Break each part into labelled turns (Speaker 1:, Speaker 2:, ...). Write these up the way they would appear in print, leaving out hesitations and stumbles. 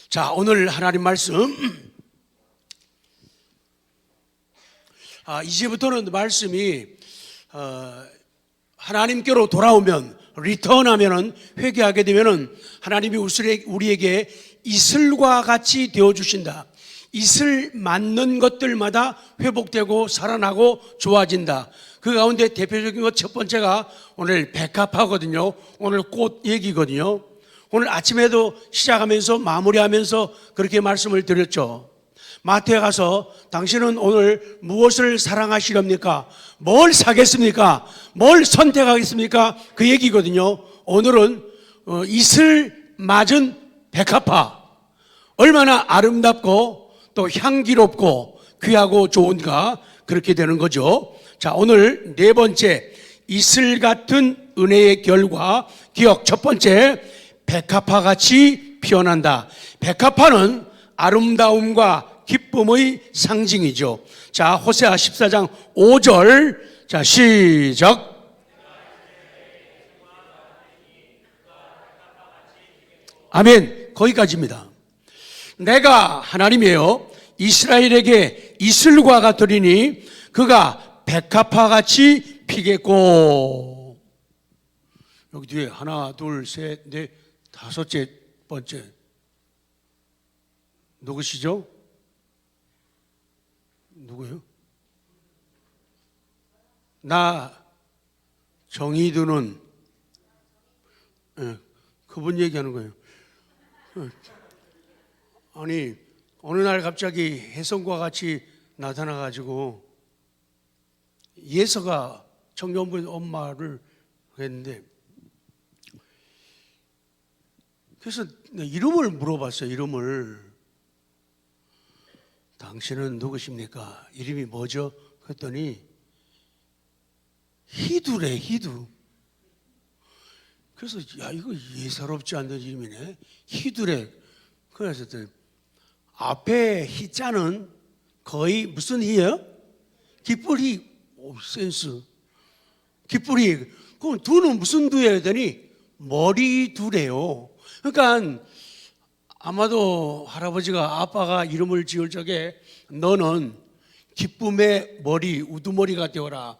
Speaker 1: 자, 오늘 하나님 말씀 이제부터는 말씀이 하나님께로 돌아오면 리턴하면은 회개하게 되면은 하나님이 우리에게 이슬과 같이 되어 주신다. 이슬 맞는 것들마다 회복되고 살아나고 좋아진다. 그 가운데 대표적인 것 첫 번째가 오늘 백합화거든요. 오늘 꽃 얘기거든요. 오늘 아침에도 시작하면서 마무리하면서 그렇게 말씀을 드렸죠. 마태에 가서 당신은 오늘 무엇을 사랑하시렵니까? 뭘 사겠습니까? 뭘 선택하겠습니까? 그 얘기거든요. 오늘은 이슬 맞은 백합화, 얼마나 아름답고 또 향기롭고 귀하고 좋은가, 그렇게 되는 거죠. 자, 오늘 네 번째, 이슬 같은 은혜의 결과 기억. 첫 번째, 백합화같이 피어난다. 백합화는 아름다움과 기쁨의 상징이죠. 자, 호세아 14장 5절. 자, 시작. 아멘. 거기까지입니다. 내가 하나님이에요. 이스라엘에게 이슬과 같으리니 그가 백합화같이 피겠고. 여기 뒤에 하나, 둘, 셋, 넷, 다섯째 번째. 누구시죠? 누구요? 나 정이 드는, 그분 얘기하는 거예요. 아니, 어느 날 갑자기 혜성과 같이 나타나가지고 예서가 청년부 엄마를 했는데, 그래서 이름을 물어봤어요. 이름을. 당신은 누구십니까? 이름이 뭐죠? 그랬더니 희두래, 희두. 그래서 야, 이거 예사롭지 않는 이름이네. 희두래. 그래서 앞에 희자는 거의 무슨 희예요? 기쁠희. 오, 센스. 기쁠희. 그럼 두는 무슨 두예요? 했더니 머리 두래요. 그러니까 아마도 할아버지가 아빠가 이름을 지을 적에 너는 기쁨의 머리, 우두머리가 되어라.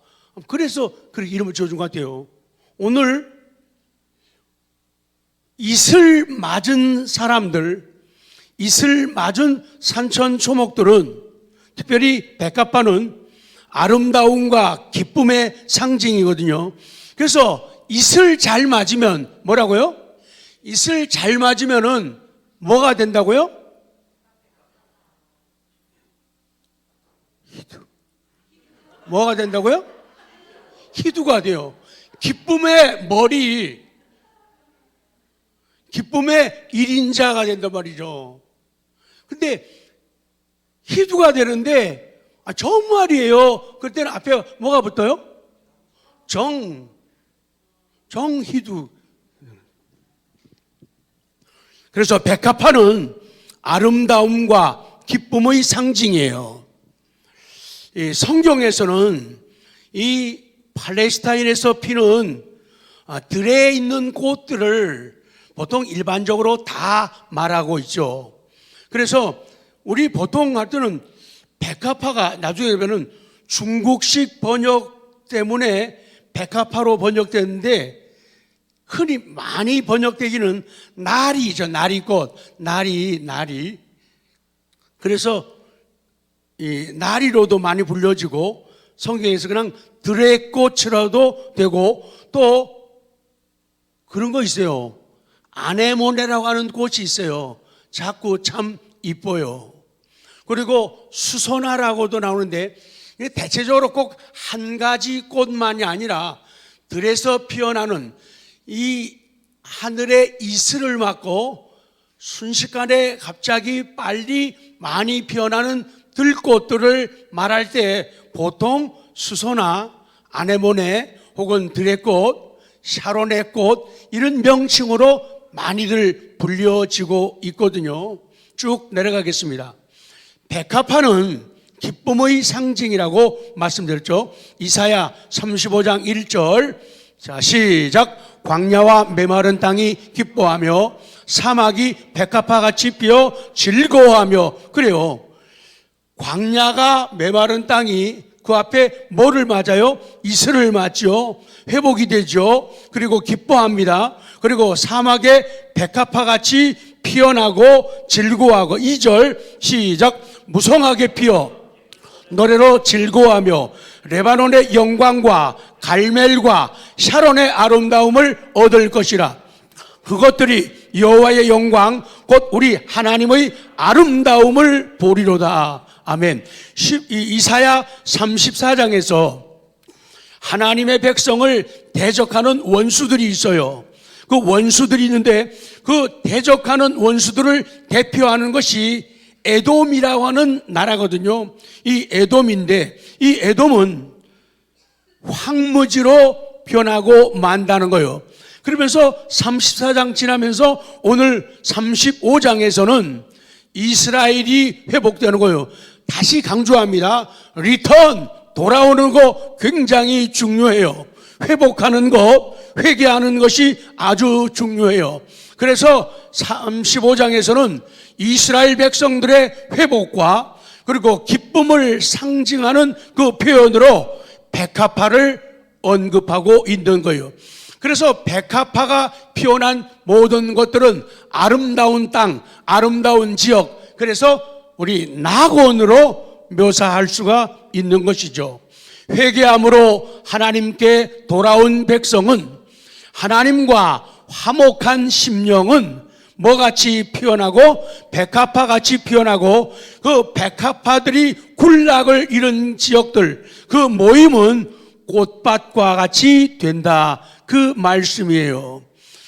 Speaker 1: 그래서 그렇게 이름을 지어준 것 같아요. 오늘 이슬 맞은 사람들, 이슬 맞은 산천초목들은, 특별히 백합화는 아름다움과 기쁨의 상징이거든요. 그래서 이슬 잘 맞으면 뭐라고요? 이슬 잘 맞으면은 뭐가 된다고요? 희두. 뭐가 된다고요? 희두가 돼요. 기쁨의 머리, 기쁨의 일인자가 된단 말이죠. 근데 희두가 되는데 정말이에요. 그때는 앞에 뭐가 붙어요? 정희두. 그래서 백합화는 아름다움과 기쁨의 상징이에요. 이 성경에서는 이 팔레스타인에서 피는 들에 있는 꽃들을 보통 일반적으로 다 말하고 있죠. 그래서 우리 보통 할 때는 백합화가 나중에 보면은 중국식 번역 때문에 백합화로 번역되는데, 흔히 많이 번역되기는 나리죠. 나리꽃. 나리. 그래서 이 나리로도 많이 불려지고, 성경에서 그냥 들의 꽃이라도 되고, 또 그런 거 있어요. 아네모네라고 하는 꽃이 있어요. 자꾸 참 이뻐요. 그리고 수선화라고도 나오는데, 대체적으로 꼭 한 가지 꽃만이 아니라 들에서 피어나는 이 하늘의 이슬을 맞고 순식간에 갑자기 빨리 많이 피어나는 들꽃들을 말할 때 보통 수선화, 아네모네 혹은 들의꽃, 샤론의 꽃, 이런 명칭으로 많이들 불려지고 있거든요. 쭉 내려가겠습니다. 백합화는 기쁨의 상징이라고 말씀드렸죠. 이사야 35장 1절. 자, 시작. 광야와 메마른 땅이 기뻐하며 사막이 백합화같이 피어 즐거워하며 그래요. 광야가 메마른 땅이 그 앞에 뭐를 맞아요? 이슬을 맞죠. 회복이 되죠. 그리고 기뻐합니다. 그리고 사막에 백합화같이 피어나고 즐거워하고 2절 시작. 무성하게 피어 노래로 즐거워하며 레바논의 영광과 갈멜과 샤론의 아름다움을 얻을 것이라. 그것들이 여호와의 영광 곧 우리 하나님의 아름다움을 보리로다. 아멘. 이사야 34장에서 하나님의 백성을 대적하는 원수들이 있어요. 그 원수들이 있는데 그 대적하는 원수들을 대표하는 것이 에돔이라고 하는 나라거든요. 이 에돔인데 이 에돔은 황무지로 변하고 만다는 거예요. 그러면서 34장 지나면서 오늘 35장에서는 이스라엘이 회복되는 거예요. 다시 강조합니다. 리턴, 돌아오는 거 굉장히 중요해요. 회복하는 것, 회개하는 것이 아주 중요해요. 그래서 35장에서는 이스라엘 백성들의 회복과 그리고 기쁨을 상징하는 그 표현으로 백합화를 언급하고 있는 거예요. 그래서 백합화가 피어난 모든 것들은 아름다운 땅, 아름다운 지역, 그래서 우리 낙원으로 묘사할 수가 있는 것이죠. 회개함으로 하나님께 돌아온 백성은 하나님과 화목한 심령은 뭐같이 피어나고 백합화같이 피어나고 그 백합화들이 군락을 이룬 지역들 그 모임은 꽃밭과 같이 된다. 그 말씀이에요.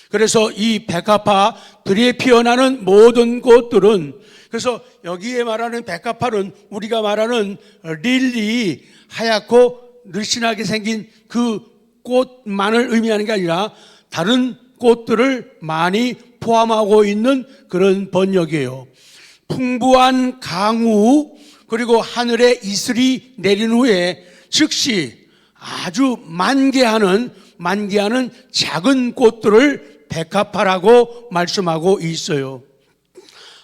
Speaker 1: 그래서 이 백합화들이 피어나는 모든 꽃들은 그래서 여기에 말하는 백합화는 우리가 말하는 릴리 하얗고 늘씬하게 생긴 그 꽃만을 의미하는 게 아니라 다른 꽃들을 많이 포함하고 있는 그런 번역이에요. 풍부한 강우 그리고 하늘에 이슬이 내린 후에 즉시 아주 만개하는 작은 꽃들을 백합화라고 말씀하고 있어요.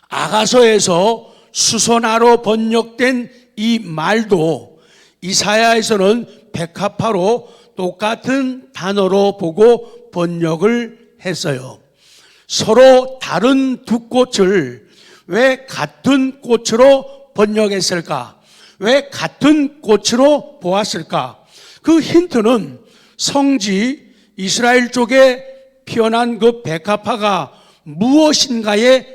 Speaker 1: 아가서에서 수선화로 번역된 이 말도 이사야에서는 백합화로 똑같은 단어로 보고 번역을 했어요. 서로 다른 두 꽃을 왜 같은 꽃으로 번역했을까? 왜 같은 꽃으로 보았을까? 그 힌트는 성지 이스라엘 쪽에 피어난 그 백합화가 무엇인가에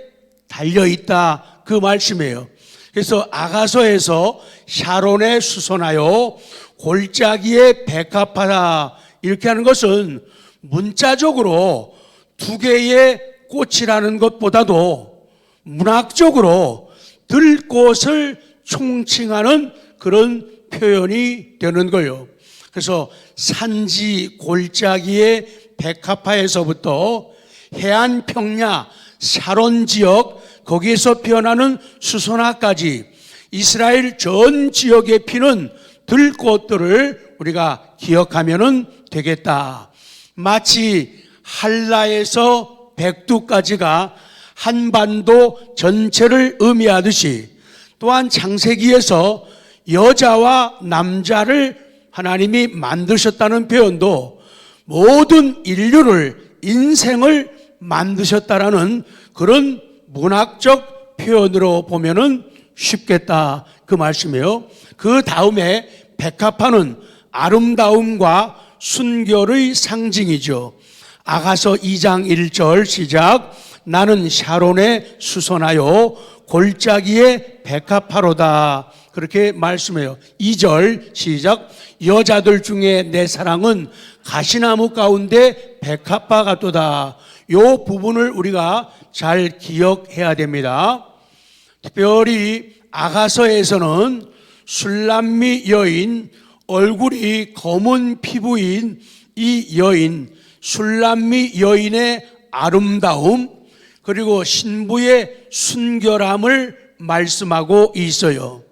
Speaker 1: 달려있다 그 말씀이에요. 그래서 아가서에서 샤론에 수선하여 골짜기에 백합화다 이렇게 하는 것은 문자적으로 두 개의 꽃이라는 것보다도 문학적으로 들꽃을 총칭하는 그런 표현이 되는 거예요. 그래서 산지 골짜기의 백합화에서부터 해안 평야 샤론 지역 거기에서 피어나는 수선화까지 이스라엘 전 지역에 피는 들꽃들을 우리가 기억하면 되겠다. 마치 한라에서 백두까지가 한반도 전체를 의미하듯이 또한 창세기에서 여자와 남자를 하나님이 만드셨다는 표현도 모든 인류를 인생을 만드셨다라는 그런 문학적 표현으로 보면은 쉽겠다 그 말씀이에요. 그 다음에 백합화는 아름다움과 순결의 상징이죠. 아가서 2장 1절 시작. 나는 샤론에 수선하여 골짜기에 백합화로다. 그렇게 말씀해요. 2절 시작. 여자들 중에 내 사랑은 가시나무 가운데 백합화 같도다. 요 부분을 우리가 잘 기억해야 됩니다. 특별히 아가서에서는 술람미 여인, 얼굴이 검은 피부인 이 여인, 술람미 여인의 아름다움, 그리고 신부의 순결함을 말씀하고 있어요.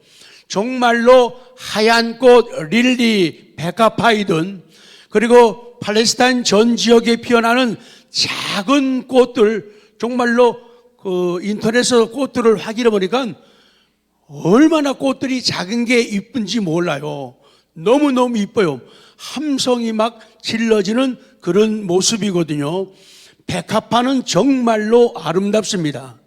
Speaker 1: 정말로 하얀 꽃 릴리 백합화이든 그리고 팔레스타인 전 지역에 피어나는 작은 꽃들 정말로 그 인터넷에서 꽃들을 확인해 보니까 얼마나 꽃들이 작은 게 이쁜지 몰라요. 너무너무 이뻐요. 함성이 막 질러지는 그런 모습이거든요. 백합화는 정말로 아름답습니다.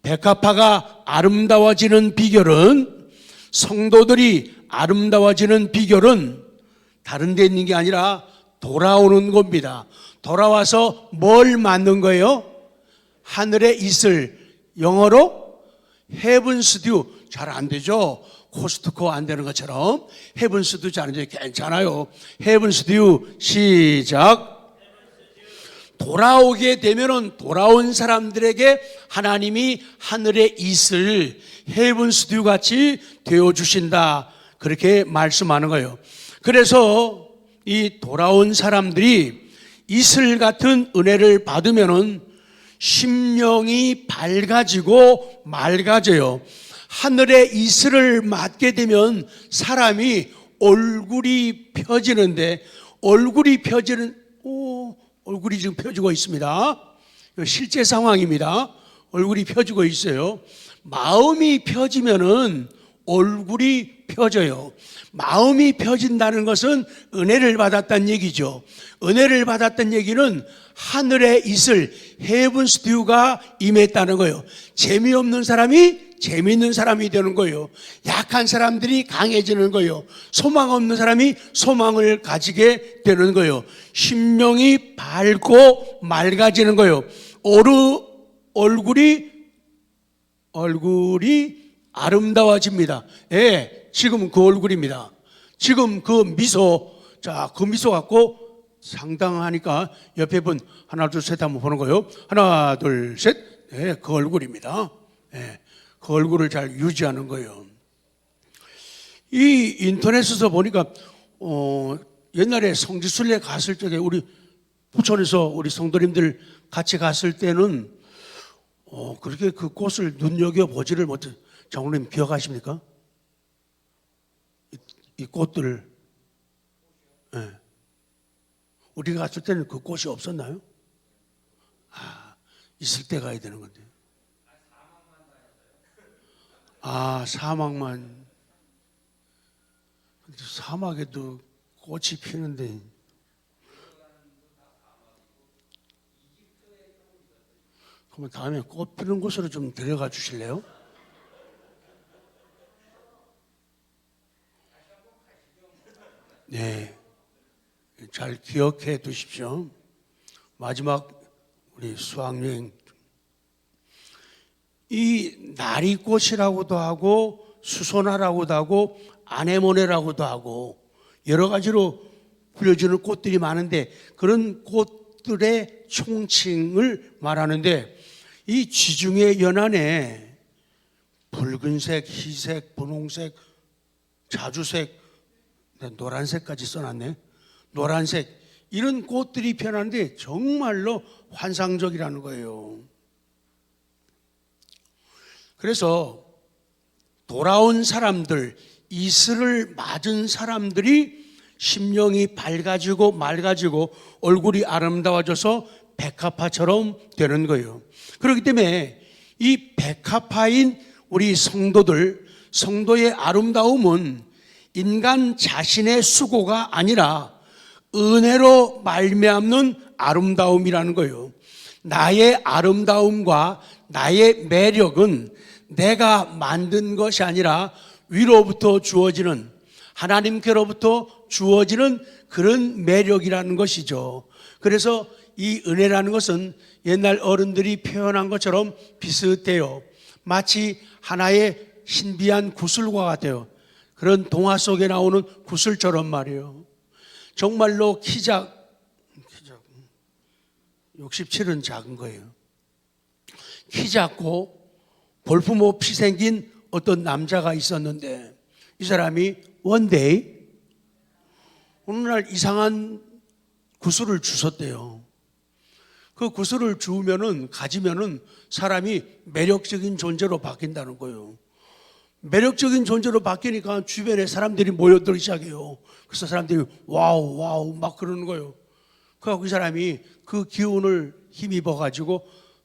Speaker 1: 백합화가 아름다워지는 비결은, 성도들이 아름다워지는 비결은 다른 데 있는 게 아니라 돌아오는 겁니다. 돌아와서 뭘 만든 거예요? 하늘의 이슬, 영어로 헤븐스 듀. 잘 안 되죠? 코스트코 안 되는 것처럼 헤븐스 듀 잘 안 돼요. 괜찮아요. 헤븐스 듀 시작. 돌아오게 되면은 돌아온 사람들에게 하나님이 하늘의 이슬, 헤븐스 듀 같이 되어 주신다. 그렇게 말씀하는 거예요. 그래서 이 돌아온 사람들이 이슬 같은 은혜를 받으면은 심령이 밝아지고 맑아져요. 하늘의 이슬을 맞게 되면 사람이 얼굴이 펴지는데, 얼굴이 펴지는, 얼굴이 지금 펴지고 있습니다. 실제 상황입니다. 얼굴이 펴지고 있어요. 마음이 펴지면은 얼굴이 펴져요. 마음이 펴진다는 것은 은혜를 받았다는 얘기죠. 은혜를 받았다는 얘기는 하늘의 이슬, 헤븐스 듀가 임했다는 거예요. 재미없는 사람이 재미있는 사람이 되는 거예요. 약한 사람들이 강해지는 거예요. 소망 없는 사람이 소망을 가지게 되는 거예요. 심령이 밝고 맑아지는 거예요. 얼굴이 아름다워집니다. 예, 지금 그 얼굴입니다. 지금 그 미소, 자, 그 미소 갖고 상당하니까 옆에 분 하나, 둘, 셋 한번 보는 거예요. 하나, 둘, 셋. 예, 그 얼굴입니다. 예, 그 얼굴을 잘 유지하는 거예요. 이 인터넷에서 보니까, 옛날에 성지순례 갔을 적에 우리 부천에서 우리 성도님들 같이 갔을 때는, 그렇게 그 꽃을 눈여겨보지를 못해. 장로님 기억하십니까? 이 꽃들. 예. 우리가 갔을 때는 그 꽃이 없었나요? 있을 때 가야 되는 건데. 사막만. 근데 사막에도 꽃이 피는데. 그러면 다음에 꽃 피는 곳으로 좀 데려가 주실래요? 네. 잘 기억해 두십시오. 마지막 우리 수학여행. 이 나리꽃이라고도 하고 수소나라고도 하고 아네모네라고도 하고 여러 가지로 불려지는 꽃들이 많은데, 그런 꽃들의 총칭을 말하는데, 이 지중해 연안에 붉은색, 희색, 분홍색, 자주색, 노란색까지 써놨네. 노란색, 이런 꽃들이 피어나는데 정말로 환상적이라는 거예요. 그래서 돌아온 사람들, 이슬을 맞은 사람들이 심령이 밝아지고 맑아지고 얼굴이 아름다워져서 백합화처럼 되는 거예요. 그렇기 때문에 이 백합화인 우리 성도들, 성도의 아름다움은 인간 자신의 수고가 아니라 은혜로 말미암는 아름다움이라는 거예요. 나의 아름다움과 나의 매력은 내가 만든 것이 아니라 위로부터 주어지는, 하나님께로부터 주어지는 그런 매력이라는 것이죠. 그래서 이 은혜라는 것은 옛날 어른들이 표현한 것처럼 비슷해요. 마치 하나의 신비한 구슬과 같아요. 그런 동화 속에 나오는 구슬처럼 말이에요. 정말로 키작 67은 작은 거예요. 키 작고 볼품 없이 생긴 어떤 남자가 있었는데, 이 사람이 원데이 어느 날 이상한 구슬을 주웠대요. 그 구슬을 가지면은 사람이 매력적인 존재로 바뀐다는 거예요. 매력적인 존재로 바뀌니까 주변에 사람들이 모여들기 시작해요. 그래서 사람들이 와우 와우 막 그러는 거예요. 그래서 이 사람이 그 기운을 힘입어 가지고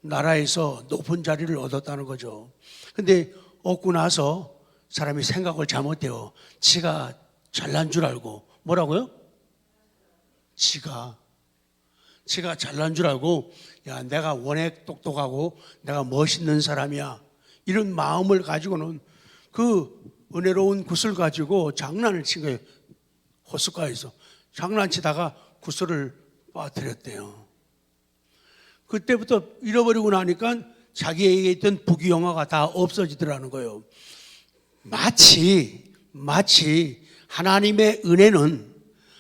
Speaker 1: 나라에서 높은 자리를 얻었다는 거죠. 근데 얻고 나서 사람이 생각을 잘못해요. 지가 잘난 줄 알고. 뭐라고요? 지가 잘난 줄 알고, 야, 내가 워낙 똑똑하고 내가 멋있는 사람이야, 이런 마음을 가지고는 그 은혜로운 굿을 가지고 장난을 친 거예요. 호숫가에서 장난치다가 굿을 빠뜨렸대요. 그때부터 잃어버리고 나니까 자기에게 있던 부귀영화가 다 없어지더라는 거예요. 마치 하나님의 은혜는,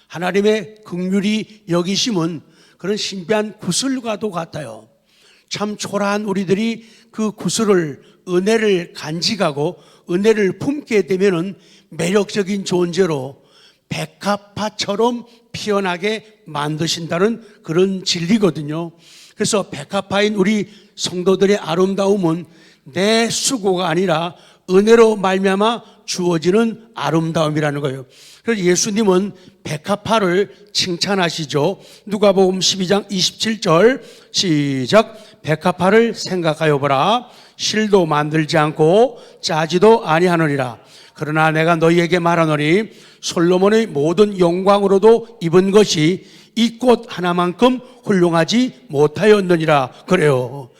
Speaker 1: 하나님의 긍휼이 여기심은 그런 신비한 구슬과도 같아요. 참 초라한 우리들이 그 구슬을, 은혜를 간직하고 은혜를 품게 되면은 매력적인 존재로 백합화처럼 피어나게 만드신다는 그런 진리거든요. 그래서 백합화인 우리 성도들의 아름다움은 내 수고가 아니라 은혜로 말미암아 주어지는 아름다움이라는 거예요. 그래서 예수님은 백합화를 칭찬하시죠. 누가복음 12장 27절 시작. 백합화를 생각하여 보라. 실도 만들지 않고 짜지도 아니하느니라. 그러나 내가 너희에게 말하노니 솔로몬의 모든 영광으로도 입은 것이 이 꽃 하나만큼 훌륭하지 못하였느니라. 그래요.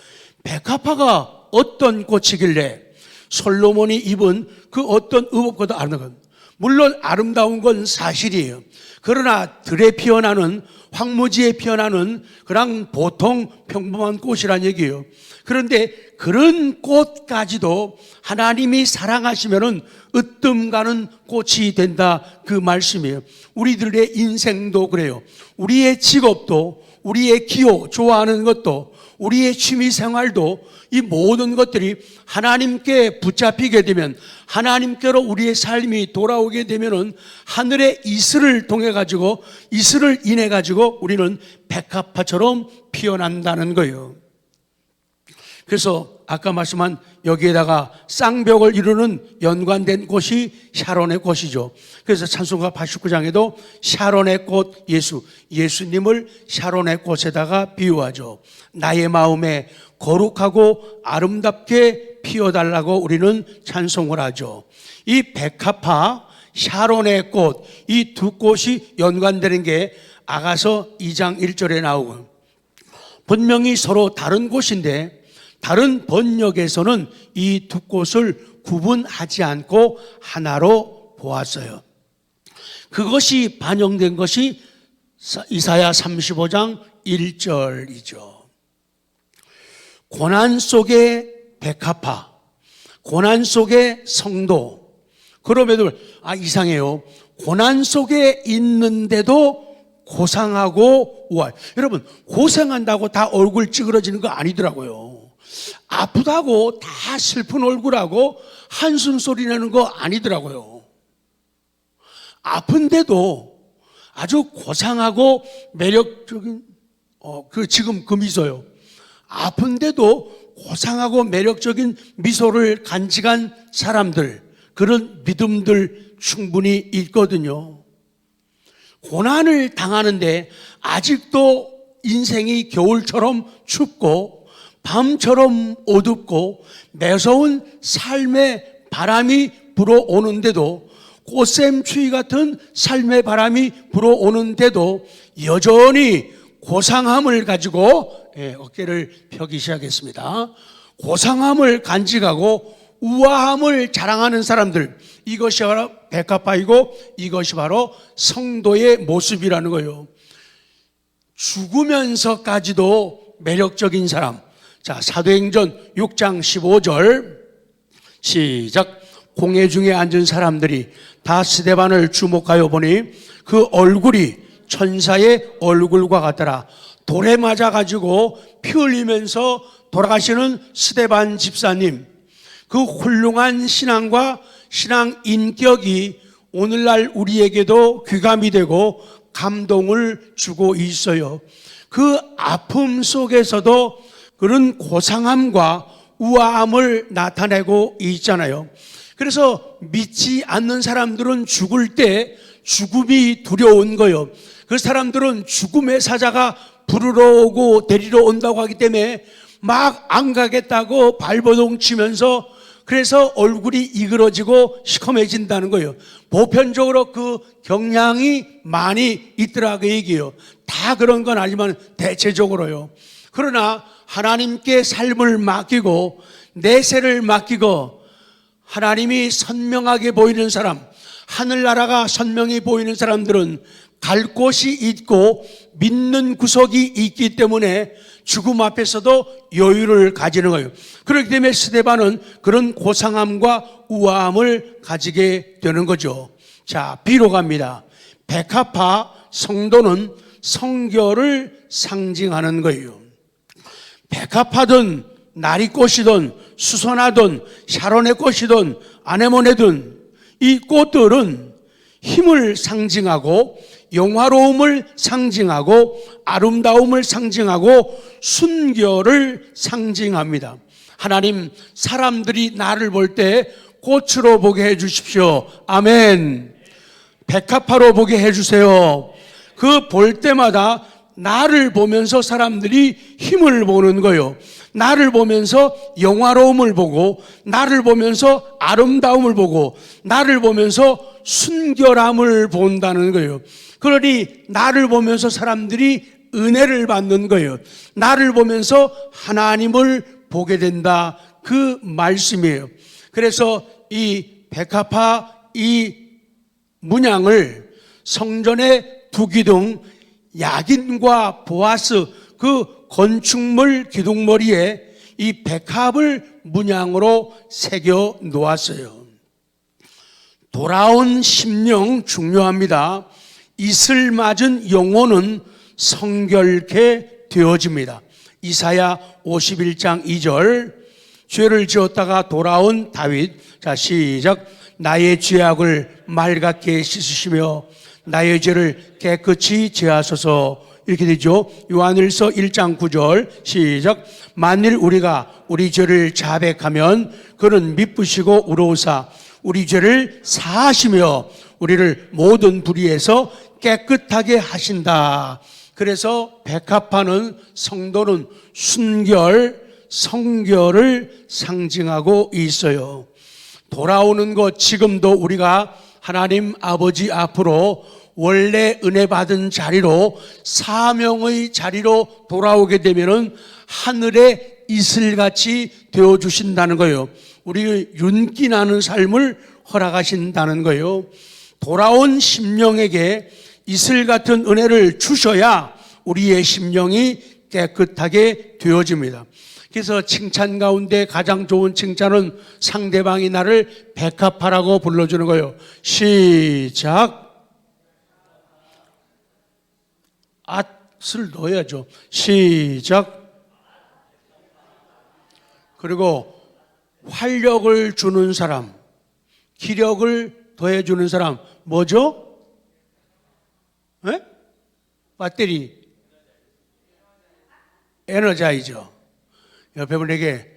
Speaker 1: 백합화가 어떤 꽃이길래 솔로몬이 입은 그 어떤 의복보다 아름다운, 물론 아름다운 건 사실이에요. 그러나 들에 피어나는, 황무지에 피어나는 그냥 보통 평범한 꽃이란 얘기예요. 그런데 그런 꽃까지도 하나님이 사랑하시면은 으뜸 가는 꽃이 된다, 그 말씀이에요. 우리들의 인생도 그래요. 우리의 직업도, 우리의 기호, 좋아하는 것도, 우리의 취미 생활도, 이 모든 것들이 하나님께 붙잡히게 되면, 하나님께로 우리의 삶이 돌아오게 되면은 하늘의 이슬을 통해 가지고, 이슬을 인해 가지고 우리는 백합화처럼 피어난다는 거예요. 그래서 아까 말씀한 여기에다가 쌍벽을 이루는 연관된 곳이 샤론의 꽃이죠. 그래서 찬송가 89장에도 샤론의 꽃 예수님을 샤론의 꽃에다가 비유하죠. 나의 마음에 거룩하고 아름답게 피어달라고 우리는 찬송을 하죠. 이 백합화, 샤론의 꽃, 이 두 꽃이 연관되는 게 아가서 2장 1절에 나오고, 분명히 서로 다른 곳인데 다른 번역에서는 이 두 꽃을 구분하지 않고 하나로 보았어요. 그것이 반영된 것이 이사야 35장 1절이죠. 고난 속의 백합화, 고난 속의 성도. 그럼에도 이상해요. 고난 속에 있는데도 고상하고 우아해. 여러분, 고생한다고 다 얼굴 찌그러지는 거 아니더라고요. 아프다고 다 슬픈 얼굴하고 한숨 소리 내는 거 아니더라고요. 아픈데도 아주 고상하고 매력적인 지금 그 미소요. 아픈데도 고상하고 매력적인 미소를 간직한 사람들, 그런 믿음들 충분히 있거든요. 고난을 당하는데 아직도 인생이 겨울처럼 춥고 밤처럼 어둡고 매서운 삶의 바람이 불어오는데도, 꽃샘추위 같은 삶의 바람이 불어오는데도 여전히 고상함을 가지고 어깨를 펴기 시작했습니다. 고상함을 간직하고 우아함을 자랑하는 사람들, 이것이 바로 백합화이고 이것이 바로 성도의 모습이라는 거예요. 죽으면서까지도 매력적인 사람. 자, 사도행전 6장 15절 시작. 공회 중에 앉은 사람들이 다 스데반을 주목하여 보니 그 얼굴이 천사의 얼굴과 같더라. 돌에 맞아가지고 피 흘리면서 돌아가시는 스데반 집사님, 그 훌륭한 신앙과 신앙 인격이 오늘날 우리에게도 귀감이 되고 감동을 주고 있어요. 그 아픔 속에서도 그런 고상함과 우아함을 나타내고 있잖아요. 그래서 믿지 않는 사람들은 죽을 때 죽음이 두려운 거예요. 그 사람들은 죽음의 사자가 부르러 오고 데리러 온다고 하기 때문에 막 안 가겠다고 발버둥 치면서 그래서 얼굴이 이그러지고 시커매진다는 거예요. 보편적으로 그 경향이 많이 있더라고 얘기해요. 다 그런 건 아니지만 대체적으로요. 그러나 하나님께 삶을 맡기고 내세를 맡기고 하나님이 선명하게 보이는 사람, 하늘나라가 선명히 보이는 사람들은 갈 곳이 있고 믿는 구석이 있기 때문에 죽음 앞에서도 여유를 가지는 거예요. 그렇기 때문에 스데반은 그런 고상함과 우아함을 가지게 되는 거죠. 자, B로 갑니다. 백합화 성도는 성결을 상징하는 거예요. 백합화든 나리꽃이든 수선화든 샤론의 꽃이든 아네모네든 이 꽃들은 힘을 상징하고 영화로움을 상징하고 아름다움을 상징하고 순결을 상징합니다. 하나님, 사람들이 나를 볼 때 꽃으로 보게 해 주십시오. 아멘. 백합화로 보게 해 주세요. 그 볼 때마다 나를 보면서 사람들이 힘을 보는 거예요. 나를 보면서 영화로움을 보고, 나를 보면서 아름다움을 보고, 나를 보면서 순결함을 본다는 거예요. 그러니 나를 보면서 사람들이 은혜를 받는 거예요. 나를 보면서 하나님을 보게 된다. 그 말씀이에요. 그래서 이 백합화 이 문양을 성전에 두기 등 야긴과 보아스 그 건축물 기둥머리에 이 백합을 문양으로 새겨 놓았어요. 돌아온 심령 중요합니다. 이슬 맞은 영혼은 성결케 되어집니다. 이사야 51장 2절. 죄를 지었다가 돌아온 다윗. 자, 시작. 나의 죄악을 맑게 씻으시며 나의 죄를 깨끗이 제하소서. 이렇게 되죠. 요한일서 1장 9절. 시작. 만일 우리가 우리 죄를 자백하면 그는 미쁘시고 의로우사 우리 죄를 사하시며 우리를 모든 불의에서 깨끗하게 하신다. 그래서 백합화는 성도는 순결, 성결을 상징하고 있어요. 돌아오는 것, 지금도 우리가 하나님 아버지 앞으로 원래 은혜 받은 자리로, 사명의 자리로 돌아오게 되면은 하늘의 이슬같이 되어 주신다는 거예요. 우리 윤기 나는 삶을 허락하신다는 거예요. 돌아온 심령에게 이슬 같은 은혜를 주셔야 우리의 심령이 깨끗하게 되어집니다. 그래서 칭찬 가운데 가장 좋은 칭찬은 상대방이 나를 백합화라고 불러주는 거예요. 시작. 앗을 넣어야죠. 시작. 그리고 활력을 주는 사람, 기력을 더해주는 사람, 뭐죠? 네? 배터리, 에너자이저. 옆에 분에게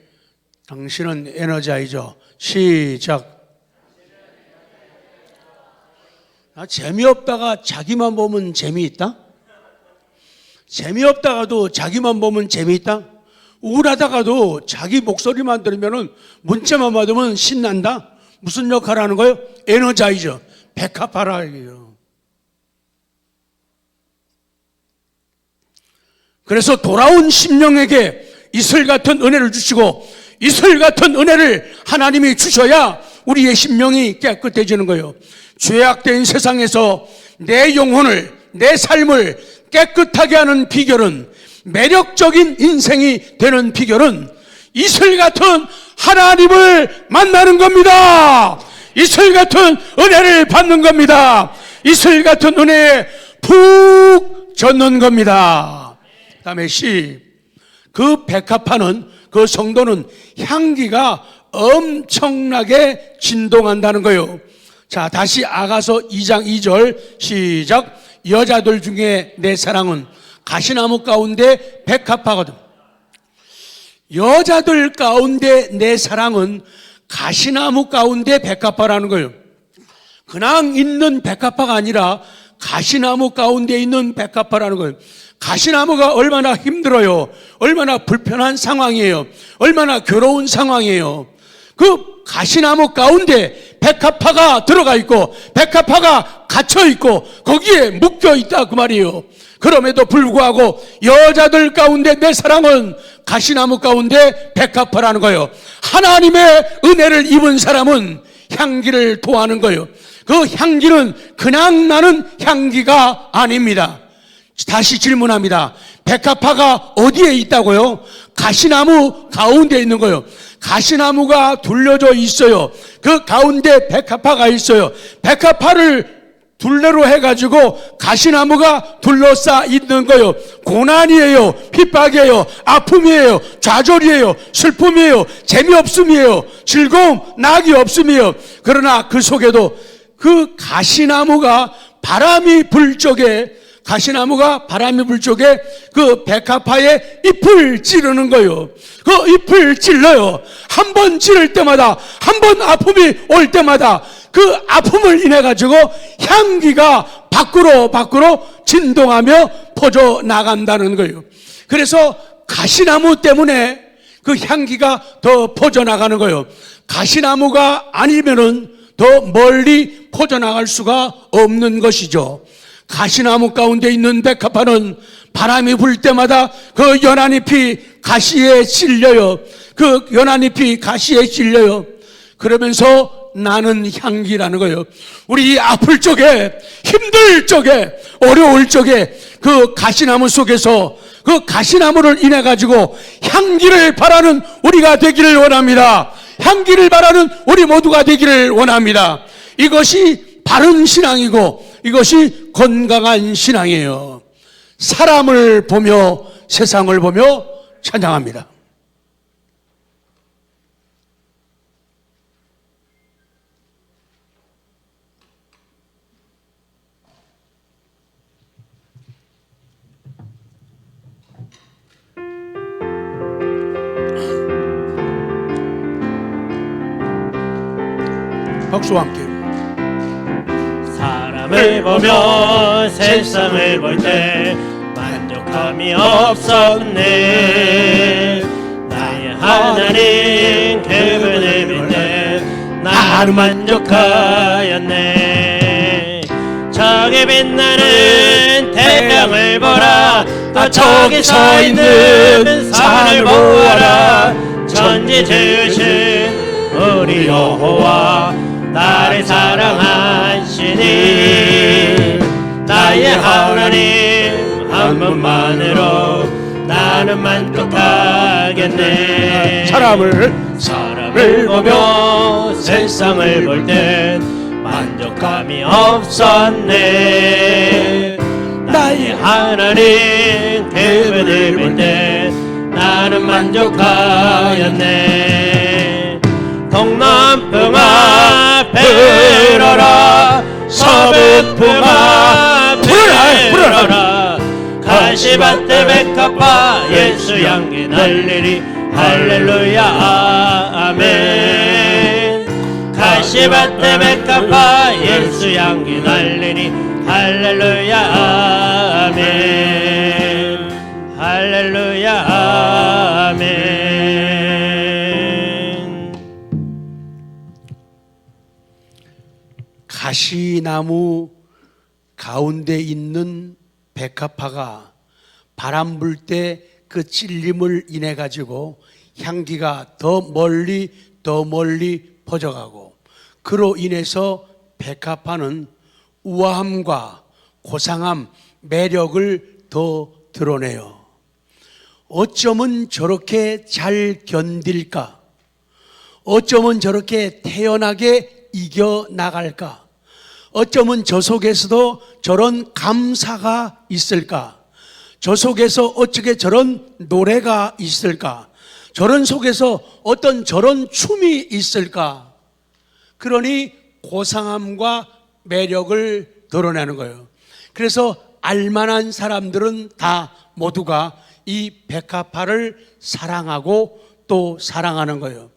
Speaker 1: 당신은 에너자이저. 시작. 재미없다가 자기만 보면 재미있다? 재미없다가도 자기만 보면 재미있다? 우울하다가도 자기 목소리만 들으면 문자만 받으면 신난다? 무슨 역할을 하는 거예요? 에너자이저. 백합화라 얘기예요. 그래서 돌아온 심령에게 이슬 같은 은혜를 주시고 이슬 같은 은혜를 하나님이 주셔야 우리의 심령이 깨끗해지는 거예요. 죄악된 세상에서 내 영혼을, 내 삶을 깨끗하게 하는 비결은, 매력적인 인생이 되는 비결은 이슬 같은 하나님을 만나는 겁니다. 이슬 같은 은혜를 받는 겁니다. 이슬 같은 은혜에 푹 젖는 겁니다. 그 다음에 그 백합화는, 그 성도는 향기가 엄청나게 진동한다는 거예요. 자, 다시 아가서 2장 2절 시작. 여자들 중에 내 사랑은 가시나무 가운데 백합화거든. 여자들 가운데 내 사랑은 가시나무 가운데 백합화라는 거예요. 그냥 있는 백합화가 아니라 가시나무 가운데 있는 백합화라는 거예요. 가시나무가 얼마나 힘들어요. 얼마나 불편한 상황이에요. 얼마나 괴로운 상황이에요. 그 가시나무 가운데 백합화가 들어가 있고 백합화가 갇혀 있고 거기에 묶여 있다 그 말이에요. 그럼에도 불구하고 여자들 가운데 내 사랑은 가시나무 가운데 백합화라는 거예요. 하나님의 은혜를 입은 사람은 향기를 토하는 거예요. 그 향기는 그냥 나는 향기가 아닙니다. 다시 질문합니다. 백합화가 어디에 있다고요? 가시나무 가운데 있는 거예요. 가시나무가 둘러져 있어요. 그 가운데 백합화가 있어요. 백합화를 둘레로 해가지고 가시나무가 둘러싸 있는 거예요. 고난이에요. 핍박이에요. 아픔이에요. 좌절이에요. 슬픔이에요. 재미없음이에요. 즐거움, 낙이 없음이에요. 그러나 그 속에도 그 가시나무가 바람이 불 적에 그 백합화에 잎을 찌르는 거예요. 그 잎을 찔러요. 한 번 찌를 때마다, 한 번 아픔이 올 때마다 그 아픔을 인해 가지고 향기가 밖으로 진동하며 퍼져 나간다는 거예요. 그래서 가시나무 때문에 그 향기가 더 퍼져 나가는 거예요. 가시나무가 아니면은 더 멀리 퍼져 나갈 수가 없는 것이죠. 가시나무 가운데 있는 백합화는 바람이 불 때마다 그 연한잎이 가시에 찔려요. 그 연한잎이 가시에 찔려요. 그러면서 나는 향기라는 거예요. 우리 아플 적에, 힘들 적에, 어려울 적에 그 가시나무 속에서 그 가시나무를 인해 가지고 향기를 바라는 우리가 되기를 원합니다. 향기를 바라는 우리 모두가 되기를 원합니다. 이것이 바른 신앙이고 이것이 건강한 신앙이에요. 사람을 보며 세상을 보며 찬양합니다. 박수와 함께.
Speaker 2: 사람을 보며 세상을 볼 때 만족함이 없었네. 나의 하나님 그분을 볼 때 나는 만족하였네. 저기 빛나는 태양을 보라. 또 저기 서 있는 산을 보아라. 천지 지으신 우리 여호와 나를 사랑하시니 나의 하나님 한 분만으로 나는 만족하겠네. 사람을 보며 세상을 볼 땐 만족함이 없었네. 나의 하나님 그분을 볼 땐 나는 만족하였네. 동남풍아 불어라. 서북풍아 불어라. 가시밭에 백합화 예수 향기 날리리. 할렐루야 아멘. 가시밭에 백합화 예수 향기 날리리. 할렐루야 아멘. 할렐루야 아멘.
Speaker 1: 가시나무 가운데 있는 백합화가 바람 불 때 그 찔림을 인해 가지고 향기가 더 멀리 퍼져가고, 그로 인해서 백합화는 우아함과 고상함, 매력을 더 드러내요. 어쩌면 저렇게 잘 견딜까? 어쩌면 저렇게 태연하게 이겨나갈까? 어쩌면 저 속에서도 저런 감사가 있을까? 저 속에서 어떻게 저런 노래가 있을까? 저런 속에서 어떤 저런 춤이 있을까? 그러니 고상함과 매력을 드러내는 거예요. 그래서 알만한 사람들은 다 모두가 이 백합화를 사랑하고 또 사랑하는 거예요.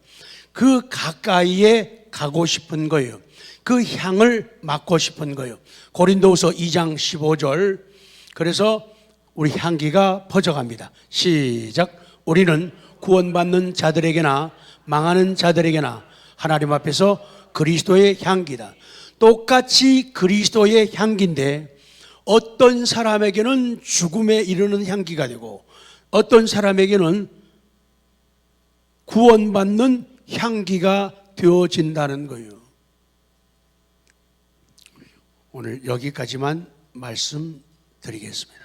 Speaker 1: 그 가까이에 가고 싶은 거예요. 그 향을 맡고 싶은 거예요. 고린도후서 2장 15절. 그래서 우리 향기가 퍼져갑니다. 시작. 우리는 구원받는 자들에게나 망하는 자들에게나 하나님 앞에서 그리스도의 향기다. 똑같이 그리스도의 향기인데 어떤 사람에게는 죽음에 이르는 향기가 되고 어떤 사람에게는 구원받는 향기가 되어진다는 거예요. 오늘 여기까지만 말씀드리겠습니다.